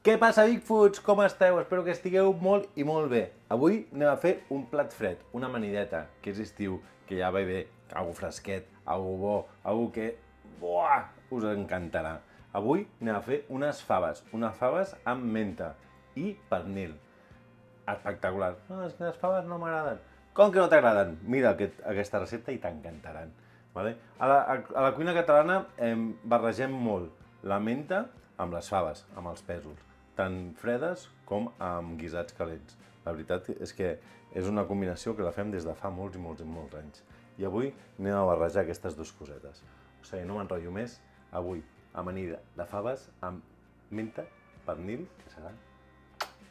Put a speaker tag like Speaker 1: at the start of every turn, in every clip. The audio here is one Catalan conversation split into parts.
Speaker 1: Què passa, Bigfoots? Com esteu? Espero que estigueu molt i molt bé. Avui anem a fer un plat fred, una amanideta, que és estiu, que ja va bé, algo fresquet, algo bo, algo que us encantarà. Avui anem a fer unes faves amb menta i pernil. Espectacular. No, és que les faves no m'agraden. Com que no t'agraden? Mira aquesta recepta i t'encantaran. Vale? A la cuina catalana barregem molt la menta amb les faves, amb els pèsols, tant fredes com amb guisats calents. La veritat és que és una combinació que la fem des de fa molts i molts i molts anys. I avui anem a barrejar aquestes dues cosetes. O sigui, no m'enrotllo més. Avui, amanida de faves amb menta, pernil, que serà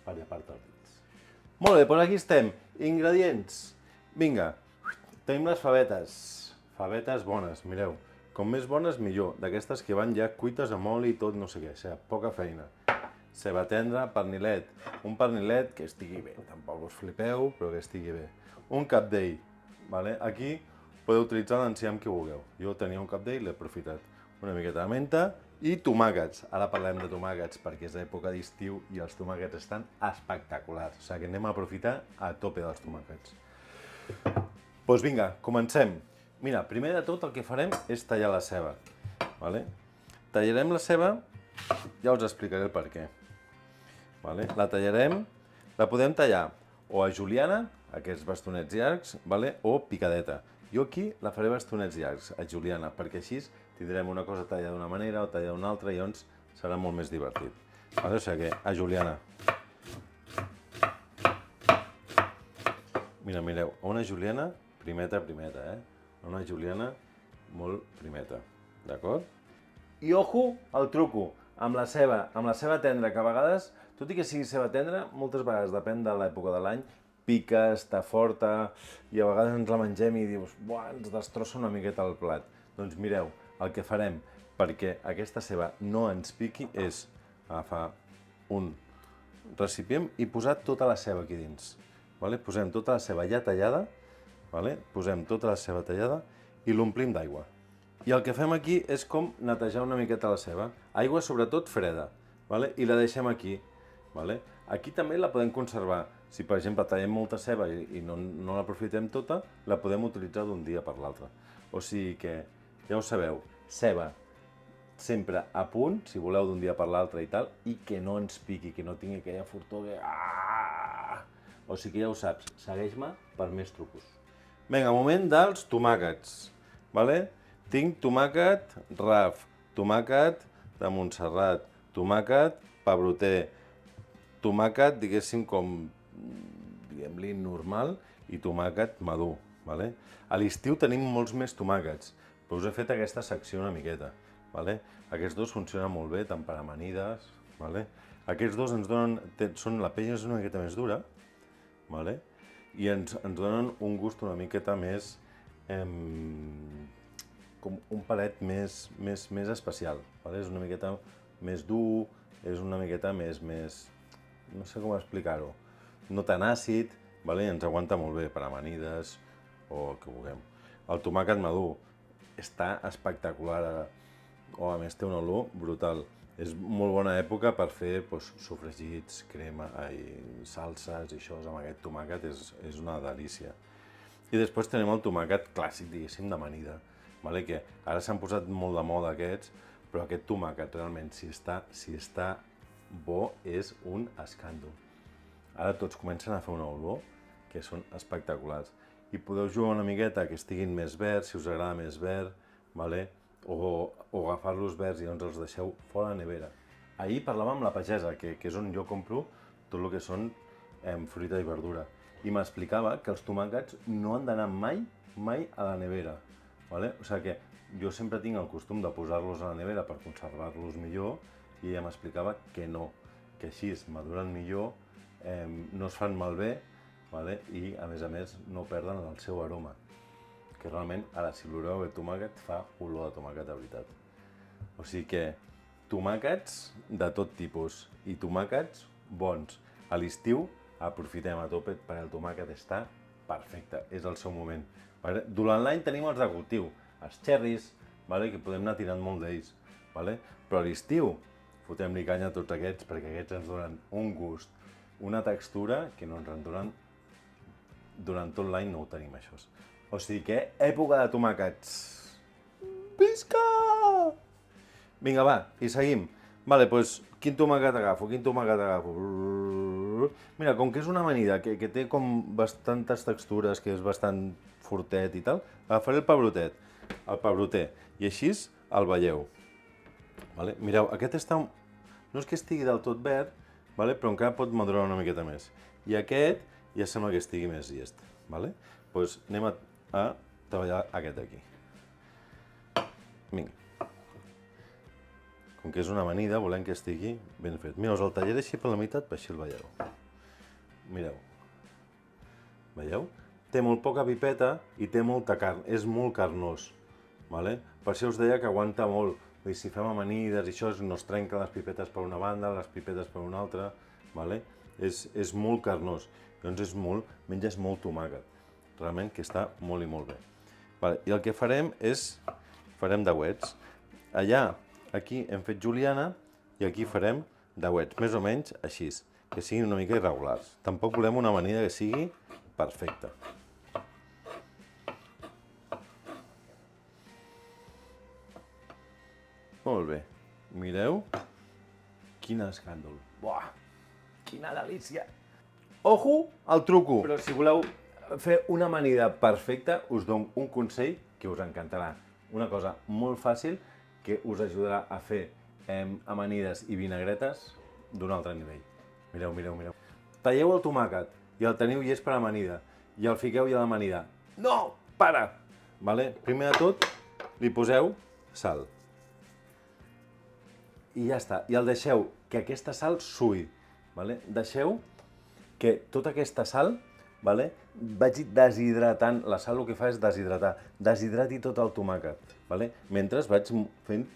Speaker 1: per llepar-te els dits. Molt bé, doncs aquí estem. Ingredients. Vinga, tenim les favetes. Favetes bones, mireu. Com més bones, millor. D'aquestes que van ja cuites amb oli i tot, no sé què. O sigui, poca feina. Ceba tendra, pernilet. Un pernilet que estigui bé. Tampoc us flipeu, però que estigui bé. Un cabdell. Vale? Aquí podeu utilitzar l'enciam que vulgueu. Jo tenia un cabdell, l'he aprofitat. Una miqueta de menta i tomàquets. Ara parlem de tomàquets perquè és època d'estiu i els tomàquets estan espectaculars. O sigui que anem a aprofitar a tope dels tomàquets. Doncs vinga, comencem. Mira, primer de tot el que farem és tallar la ceba. Vale? Tallarem la ceba, ja us explicaré el per què. Vale? La tallarem, la podem tallar o a juliana, aquests bastonets llargs, vale? O picadeta. Jo aquí la faré bastonets llargs, a juliana, perquè així tindrem una cosa tallada d'una manera o tallada d'una altra i llavors serà molt més divertit. Vale? O sigui que a juliana. Mira, mireu, a una juliana, primeta, una juliana molt primeta, d'acord? I ojo al truco, amb la ceba tendra, que a vegades, tot i que sigui ceba tendra, moltes vegades, depèn de l'època de l'any, pica, està forta, i a vegades ens la mengem i dius, buah, ens destrossa una miqueta el plat. Doncs mireu, el que farem perquè aquesta ceba no ens piqui és agafar un recipient i posar tota la ceba aquí dins. Vale? Posem tota la ceba ja tallada, vale? Posem tota la ceba tallada i l'omplim d'aigua. I el que fem aquí és com netejar una miqueta la ceba. Aigua sobretot freda, vale? I la deixem aquí. Vale? Aquí també la podem conservar. Si per exemple tallem molta ceba i no l'aprofitem tota, la podem utilitzar d'un dia per l'altre. O sigui que, ja ho sabeu, ceba sempre a punt, si voleu d'un dia per l'altre i tal, i que no ens piqui, que no tingui aquella fortor que... O sigui que ja ho saps, segueix-me per més trucos. Vinga, moment dels tomàquets. Vale? Tinc tomàquet Raf, tomàquet de Montserrat, tomàquet pebroter, tomàquet, diguéssim, com, diguem-li, normal, i tomàquet madur. Vale? A l'estiu tenim molts més tomàquets, però us he fet aquesta secció una miqueta. Vale? Aquests dos funcionen molt bé, tant per amanides. Vale? Aquests dos ens donen, la pell és una miqueta més dura, vale? I ens donen un gust una miqueta més, com un palet més especial. Vale? És una miqueta més dur, és una miqueta més, no sé com explicar-ho, no tan àcid, vale? I ens aguanta molt bé per amanides o el que vulguem. El tomàquet madur està espectacular ara, a més té una olor brutal. És molt bona època per fer sofregits, crema, salses i això amb aquest tomàquet és una delícia. I després tenim el tomàquet clàssic, diguéssim, d'amanida, vale? Que ara s'han posat molt de moda aquests, però aquest tomàquet realment, si està bo, és un escàndol. Ara tots comencen a fer una olor que són espectaculars. I podeu jugar una miqueta que estiguin més verds, si us agrada més verd, vale? O agafar-los verds i doncs els deixeu fora de la nevera. Ahir parlàvem amb la pagesa, que és on jo compro tot el que són fruita i verdura, i m'explicava que els tomàquets no han d'anar mai a la nevera. Vale? O sigui que jo sempre tinc el costum de posar-los a la nevera per conservar-los millor, i ella m'explicava que no, que així maduren millor, no es fan malbé, vale? I a més no perden el seu aroma. Que realment, ara, si l'oloreu de tomàquet, fa olor de tomàquet de veritat. O sigui que tomàquets de tot tipus i tomàquets bons. A l'estiu aprofitem a tope perquè el tomàquet està perfecte, és el seu moment. Durant l'any tenim els de cultiu, els cherries, que podem anar tirant molt d'ells, però a l'estiu fotem-li canya a tots aquests, perquè aquests ens donen un gust, una textura que no ens en donen durant tot l'any, no ho tenim això. O sigui que època de tomàquets. Visca! Vinga, va, i seguim. Vale, doncs, quin tomàquet agafo? Mira, com que és una amanida que té com bastantes textures, que és bastant fortet i tal, agafaré el pebroter, i així el veieu. Vale? Mireu, aquest està... no és que estigui del tot verd, vale? Però encara pot madurar una miqueta més. I aquest ja sembla que estigui més llest. Vale? Doncs anem a treballar aquest d'aquí. Vinga. Com que és una amanida, volem que estigui ben fet. Mira, us el tallaré així per la meitat, per així el veieu. Mireu. Veieu? Té molt poca pipeta i té molta carn, és molt carnós. Vale? Per això us deia que aguanta molt. Si fem amanides i això, no es trenquen les pipetes per una banda, les pipetes per una altra. Vale? És molt carnós. Llavors menges molt tomàquet. Realment que està molt i molt bé. Vale? I el que farem farem dauets. Allà, aquí hem fet juliana i aquí farem dauets, més o menys així, que siguin una mica irregulars. Tampoc volem una amanida que sigui perfecta. Molt bé. Mireu quin escàndol. Buah, quina delícia. Ojo al truco. Però si voleu fer una amanida perfecta, us dono un consell que us encantarà. Una cosa molt fàcil que us ajudarà a fer amanides i vinagretes d'un altre nivell. Mireu, mireu, mireu. Talleu el tomàquet i el teniu llest per amanida i el fiqueu ja a l'amanida. No! Para! Vale? Primer de tot, li poseu sal. I ja està. I el deixeu que aquesta sal sui. Vale? Deixeu que tota aquesta sal vagi deshidratant. La sal el que fa és deshidratar. Deshidrati tot el tomàquet. Vale? Mentre vaig fent,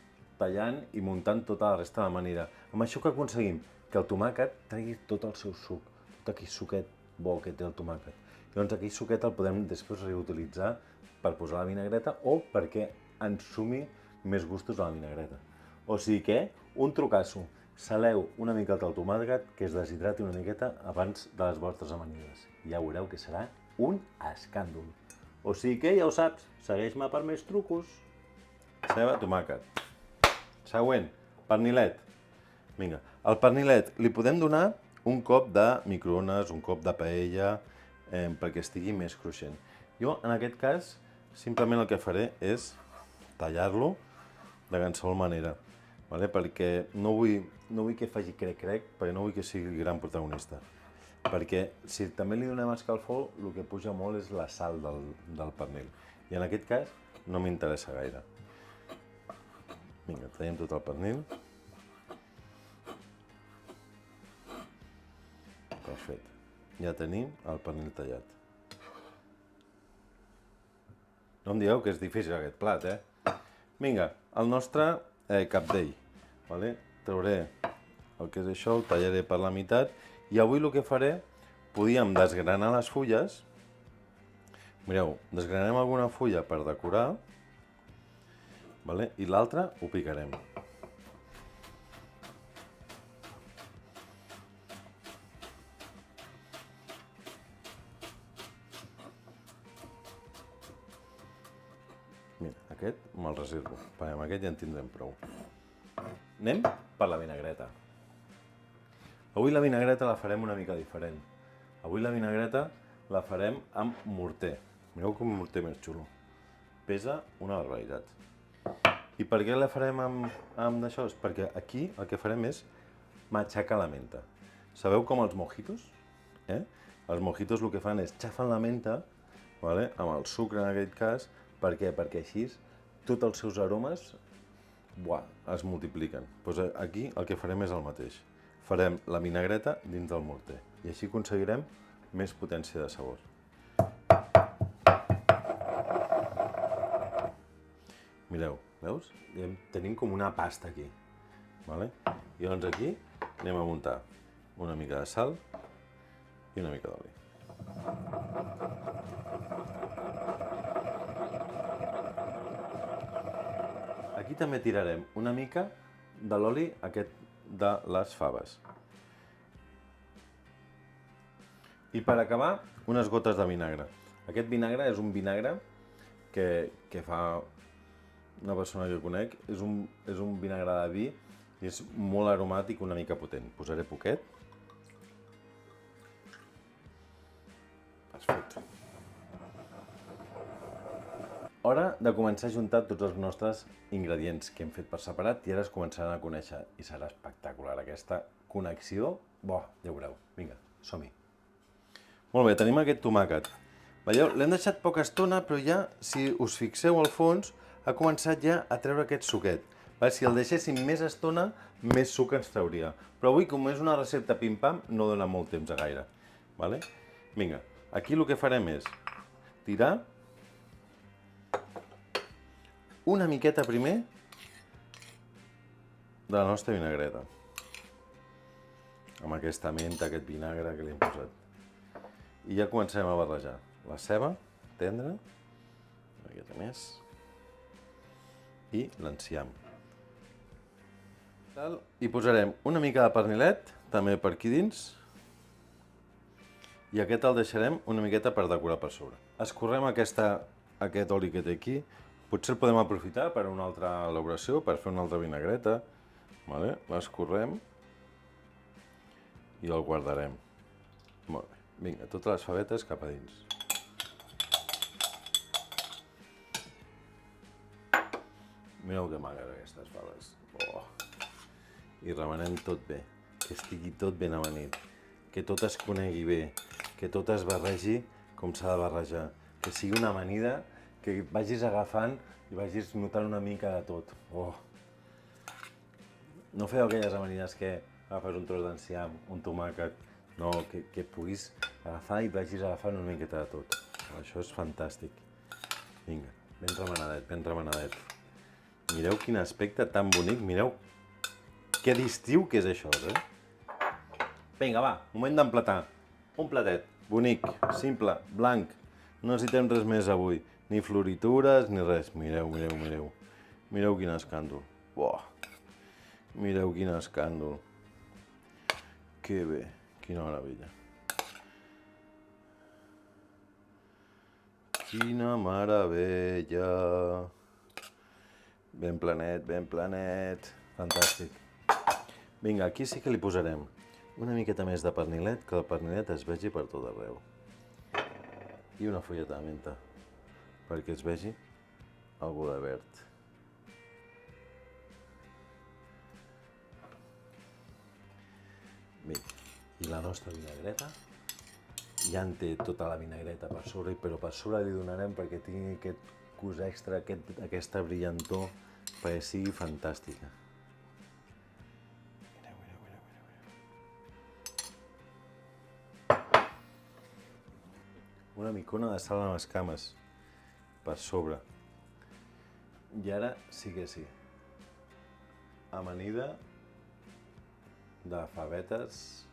Speaker 1: tallant i muntant tota la resta de l'amanida. Amb això que aconseguim? Que el tomàquet tregui tot el seu suc. Tot aquell suquet bo que té el tomàquet. Llavors aquell suquet el podem després reutilitzar per posar la vinagreta o perquè ens sumi més gustos a la vinagreta. O sigui que, un trucasso, saleu una miqueta el tomàquet, que es deshidrati una miqueta abans de les vostres amanides. Ja veureu que serà un escàndol. O sigui que ja ho saps, segueix-me per més trucos. Ceba, tomàquet. Següent, pernilet. Vinga, al pernilet li podem donar un cop de microones, un cop de paella, perquè estigui més cruixent. Jo, en aquest cas, simplement el que faré és tallar-lo de qualsevol manera, perquè no vull que faci crec-crec, perquè no vull que sigui el gran protagonista. Perquè si també li donem escalfor, el que puja molt és la sal del pernil. I en aquest cas no m'interessa gaire. Vinga, tallem tot el pernil. Perfecte. Ja tenim el pernil tallat. No em dieu que és difícil aquest plat, Vinga, el nostre cabdell. Trauré el que és això, el tallaré per la meitat i avui el que faré, podíem desgranar les fulles. Mireu, desgranem alguna fulla per decorar i l'altra ho picarem. Mira, aquest me'l reservo, perquè amb aquest ja en tindrem prou. Anem per la vinagreta. Avui la vinagreta la farem una mica diferent. Avui la vinagreta la farem amb morter. Mireu com morter més xulo. Pesa una barbaritat. I per què la farem amb això? Perquè aquí el que farem és matxacar la menta. Sabeu com els mojitos? Els mojitos el que fan és xafen la menta, amb el sucre en aquest cas. Per què? Perquè així tots els seus aromes es multipliquen. Doncs aquí el que farem és el mateix. Farem la vinagreta dins del morter i així aconseguirem més potència de sabor. Mireu, veus? Tenim com una pasta aquí. I llavors aquí anem a muntar una mica de sal i una mica d'oli. Aquí també tirarem una mica de l'oli aquest de les faves. I per acabar, unes gotes de vinagre. Aquest vinagre és un vinagre que fa una persona que conec. És un vinagre de vi i és molt aromàtic, una mica potent. Posaré poquet. Perfecte. Hora de començar a juntar tots els nostres ingredients que hem fet per separat i ara es començaran a conèixer i serà espectacular aquesta connexió. Ja ho veureu. Vinga, som-hi. Molt bé, tenim aquest tomàquet. Veieu? L'hem deixat poca estona, però ja, si us fixeu al fons, ha començat ja a treure aquest suquet. Si el deixéssim més estona, més suc ens trauria. Però avui, com és una recepta pim-pam, no dona molt temps a gaire. Vinga, aquí el que farem és tirar una miqueta primer de la nostra vinagreta. Amb aquesta menta, aquest vinagre que li hem posat. I ja comencem a barrejar. La ceba tendra, una miqueta més, i l'enciam. I posarem una mica de pernilet, també per aquí dins, i aquest el deixarem una miqueta per decorar per sobre. Escorrem aquest oli que té aquí, potser el podem aprofitar per a una altra elaboració, per fer una altra vinagreta. L'escorrem i el guardarem. Molt bé. Vinga, totes les favetes cap a dins. Mireu que maques aquestes faves. I remenem tot bé, que estigui tot ben amanit, que tot es conegui bé, que tot es barregi com s'ha de barrejar, que sigui una amanida que vagis agafant i vagis notant una mica de tot. No feu aquelles amanides que agafes un tros d'enciam, un tomàquet, no, que puguis agafar i vagis agafant una miqueta de tot. Això és fantàstic. Vinga, ben remenadet, ben remenadet. Mireu quin aspecte tan bonic, mireu que d'estiu que és això, Vinga, va, moment d'emplatar. Un platet bonic, simple, blanc. No necessitem res més avui, ni floritures ni res. Mireu, mireu, mireu. Mireu quin escàndol. Mireu quin escàndol. Que bé, quina meravella. Quina meravella. Ben planet, ben planet. Fantàstic. Vinga, aquí sí que li posarem una miqueta més de pernilet, que el pernilet es vegi per tot arreu. I una fulleta de menta, perquè es vegi algú de verd. Bé, i la nostra vinagreta ja en té tota la vinagreta per sobre, però per sobre li donarem perquè tingui aquest gust extra, aquesta brillantor, perquè sigui fantàstica. Mireu, mireu, mireu, mireu. Una micona de sal en les cames, per sobre. I ara sí que sí. Amanida de favetes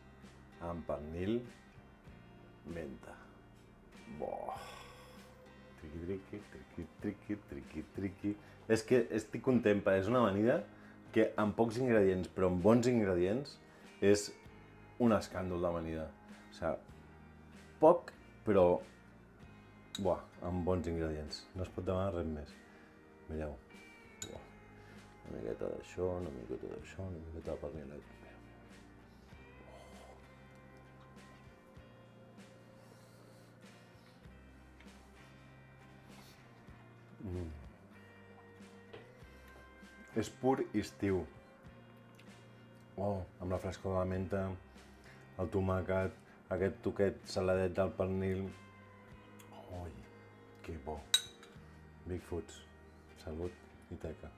Speaker 1: amb pernil, menta. Triqui, triqui, triqui, triqui, triqui, triqui. És que estic content, és una amanida que amb pocs ingredients, però amb bons ingredients, és un escàndol d'amanida. O sigui, poc, però amb bons ingredients. No es pot demanar res més. Mireu. Una miqueta d'això, una miqueta d'això, una miqueta de pernilet. És pur estiu. Amb la frescor de la menta, el tomàquet, aquest toquet saladet del pernil. Que bo. Big Foods. Salut i teca.